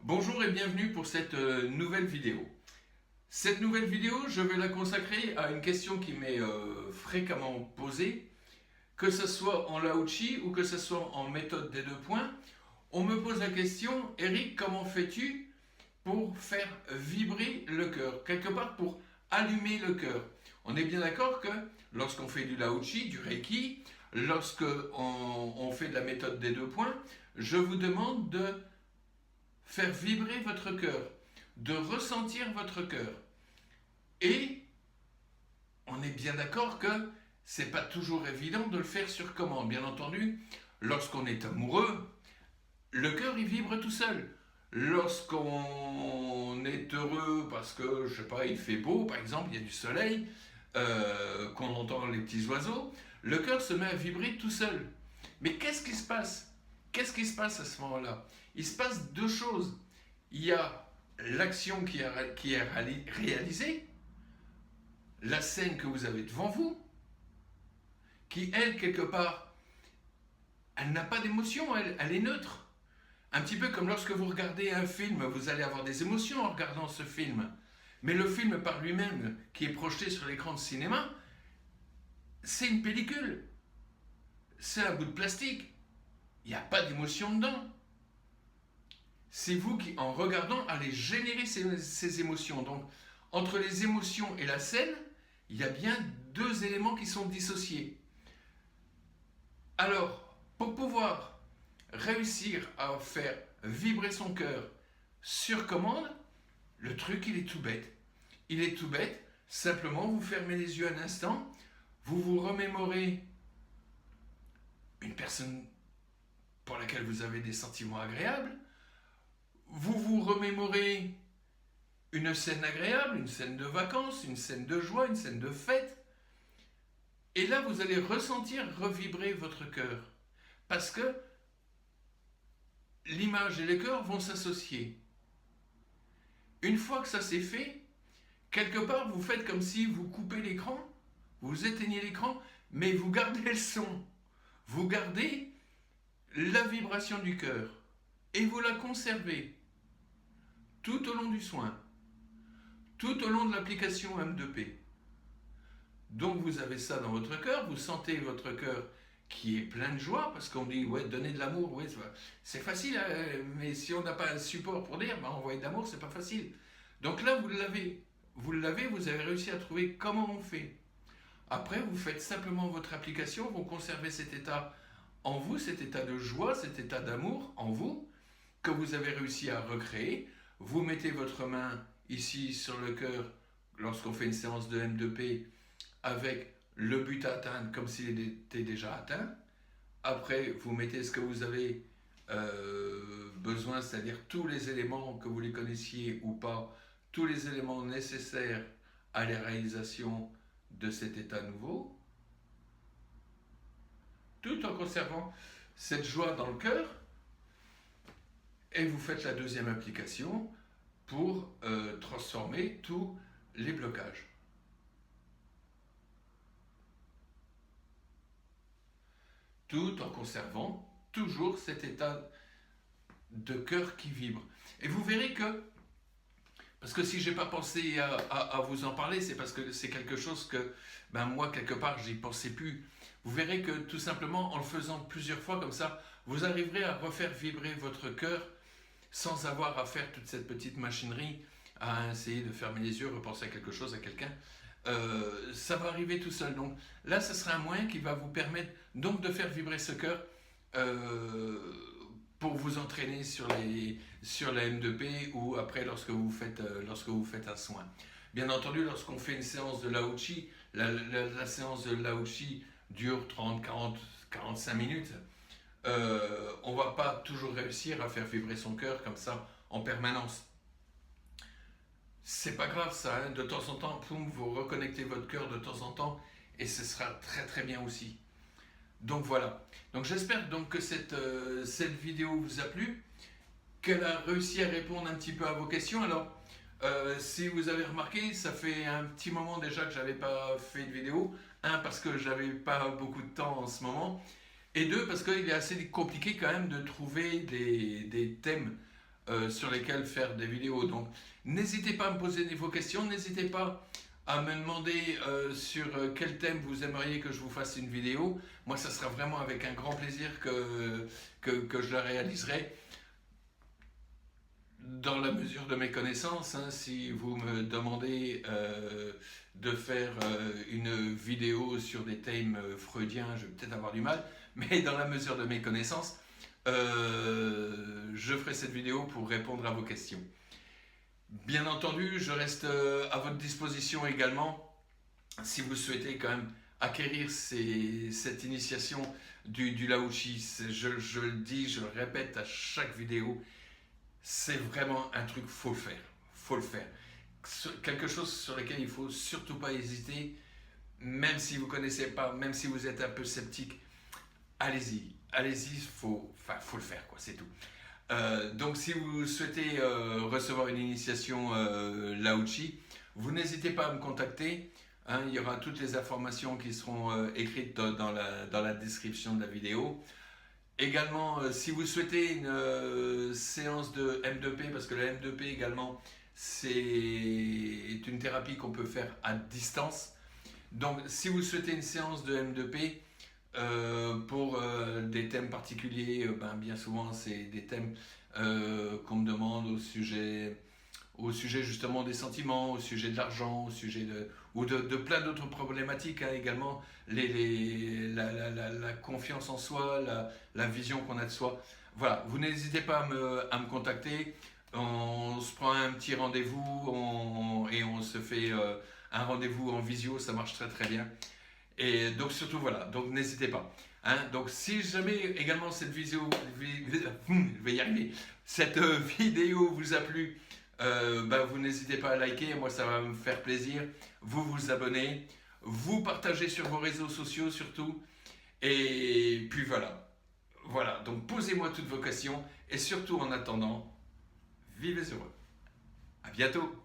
Bonjour et bienvenue pour cette nouvelle vidéo. Cette nouvelle vidéo, je vais la consacrer à une question qui m'est fréquemment posée, que ce soit en Lao-Chi ou que ce soit en méthode des deux points. On me pose la question, Eric, comment fais-tu pour faire vibrer le cœur, quelque part pour allumer le cœur? On est bien d'accord que lorsqu'on fait du Lao-Chi, du Reiki, lorsqu'on fait de la méthode des deux points, je vous demande de faire vibrer votre cœur, de ressentir votre cœur. Et on est bien d'accord que c'est pas toujours évident de le faire sur commande. Bien entendu, lorsqu'on est amoureux, le cœur il vibre tout seul. Lorsqu'on est heureux parce que, je sais pas, il fait beau, par exemple, il y a du soleil, qu'on entend les petits oiseaux, le cœur se met à vibrer tout seul. Mais qu'est-ce qui se passe? Qu'est-ce qui se passe à ce moment-là? Il se passe deux choses. Il y a l'action qui est réalisée, la scène que vous avez devant vous, qui, elle, quelque part, elle n'a pas d'émotion, elle est neutre. Un petit peu comme lorsque vous regardez un film, vous allez avoir des émotions en regardant ce film. Mais le film par lui-même, qui est projeté sur l'écran de cinéma, c'est une pellicule. C'est un bout de plastique. Il n'y a pas d'émotion dedans. C'est vous qui, en regardant, allez générer ces émotions. Donc, entre les émotions et la scène, il y a bien deux éléments qui sont dissociés. Alors, pour pouvoir réussir à faire vibrer son cœur sur commande, le truc, il est tout bête. Il est tout bête. Simplement, vous fermez les yeux un instant, vous vous remémorez une personne pour laquelle vous avez des sentiments agréables, vous vous remémorez une scène agréable, une scène de vacances, une scène de joie, une scène de fête, et là, vous allez ressentir revibrer votre cœur. Parce que l'image et le cœur vont s'associer. Une fois que ça c'est fait, quelque part, vous faites comme si vous coupez l'écran, vous éteignez l'écran, mais vous gardez le son. Vous gardez la vibration du cœur et vous la conservez tout au long du soin, tout au long de l'application M2P. Donc vous avez ça dans votre cœur, vous sentez votre cœur qui est plein de joie, parce qu'on dit, ouais, donner de l'amour, ouais, c'est facile, hein, mais si on n'a pas un support pour dire, bah, envoyer de l'amour, c'est pas facile. Donc là, vous avez réussi à trouver comment on fait. Après, vous faites simplement votre application, vous conservez cet état en vous, cet état de joie, cet état d'amour en vous, que vous avez réussi à recréer. Vous mettez votre main ici sur le cœur, lorsqu'on fait une séance de M2P, avec le but à atteindre comme s'il était déjà atteint. Après, vous mettez ce que vous avez besoin, c'est-à-dire tous les éléments, que vous les connaissiez ou pas, tous les éléments nécessaires à la réalisation de cet état nouveau, tout en conservant cette joie dans le cœur, et vous faites la deuxième application pour transformer tous les blocages. Tout en conservant toujours cet état de cœur qui vibre. Et vous verrez que, parce que si je n'ai pas pensé à vous en parler, c'est parce que c'est quelque chose que, ben moi, quelque part, j'y pensais plus. Vous verrez que tout simplement, en le faisant plusieurs fois comme ça, vous arriverez à refaire vibrer votre cœur sans avoir à faire toute cette petite machinerie, à essayer de fermer les yeux, repenser à quelque chose, à quelqu'un. Ça va arriver tout seul. Donc là, ce sera un moyen qui va vous permettre donc de faire vibrer ce cœur pour vous entraîner sur la M2P ou après lorsque vous faites un soin. Bien entendu, lorsqu'on fait une séance de Lao-Chi, la séance de Lao-Chi dure 30, 40, 45 minutes. On ne va pas toujours réussir à faire vibrer son cœur comme ça en permanence. C'est pas grave ça, hein. De temps en temps, poum, vous reconnectez votre cœur de temps en temps et ce sera très très bien aussi. Donc voilà. Donc j'espère donc que cette vidéo vous a plu, qu'elle a réussi à répondre un petit peu à vos questions. Alors, si vous avez remarqué, ça fait un petit moment déjà que j'avais pas fait de vidéo. Un, parce que j'avais pas beaucoup de temps en ce moment. Et deux, parce qu'il est assez compliqué quand même de trouver des thèmes sur lesquels faire des vidéos. Donc n'hésitez pas à me poser vos questions, n'hésitez pas à me demander sur quel thème vous aimeriez que je vous fasse une vidéo. Moi, ça sera vraiment avec un grand plaisir que je la réaliserai. Dans la mesure de mes connaissances, hein, si vous me demandez de faire une vidéo sur des thèmes freudiens, je vais peut-être avoir du mal, mais dans la mesure de mes connaissances, je ferai cette vidéo pour répondre à vos questions. Bien entendu, je reste à votre disposition également si vous souhaitez quand même acquérir cette initiation du Lao-Chi. Je le dis, je le répète à chaque vidéo, c'est vraiment un truc, faut le faire, faut le faire. Quelque chose sur lequel il ne faut surtout pas hésiter, même si vous ne connaissez pas, même si vous êtes un peu sceptique, allez-y, faut le faire, quoi, c'est tout. Donc si vous souhaitez recevoir une initiation Lao-Chi, vous n'hésitez pas à me contacter. Hein, il y aura toutes les informations qui seront écrites dans la description de la vidéo. Également, si vous souhaitez une séance de M2P, parce que la M2P également, c'est une thérapie qu'on peut faire à distance. Donc, si vous souhaitez une séance de M2P pour des thèmes particuliers, bien souvent, c'est des thèmes qu'on me demande au sujet justement des sentiments, au sujet de l'argent, au sujet de plein d'autres problématiques, hein, également la confiance en soi, la vision qu'on a de soi. Voilà, vous n'hésitez pas à me contacter, on se prend un petit rendez-vous et on se fait un rendez-vous en visio, ça marche très très bien. Et donc surtout voilà, donc n'hésitez pas. Hein, donc si jamais également cette vidéo, je vais y arriver, cette vidéo vous a plu, vous n'hésitez pas à liker, moi ça va me faire plaisir. Vous abonnez, vous partagez sur vos réseaux sociaux surtout. Et puis voilà. Voilà, donc posez-moi toutes vos questions et surtout en attendant, vivez heureux. À bientôt.